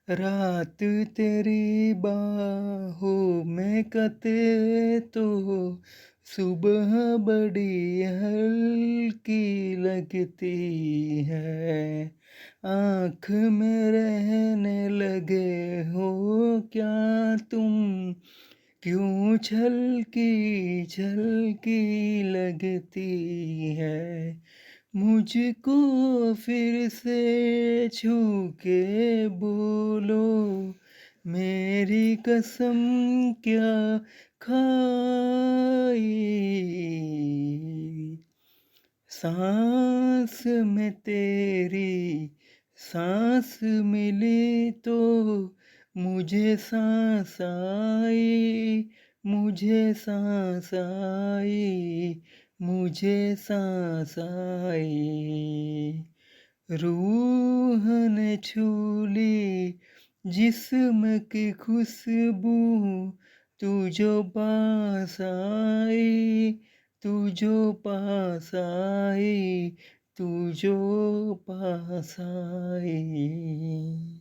रात तेरी बाहों में कते तो सुबह बड़ी हल्की लगती है। आँख में रहने लगे हो क्या तुम, क्यों छलकी छलकी लगती है। मुझको फिर से छू के बोलो, मेरी कसम क्या खाई। सांस में तेरी सांस मिली तो मुझे सांस आई, मुझे सांस आई, मुझे सांस आई। रूह ने छू ली जिस्म की खुशबू, तू जो पास आई, तू जो पास आई, तू जो पास आई।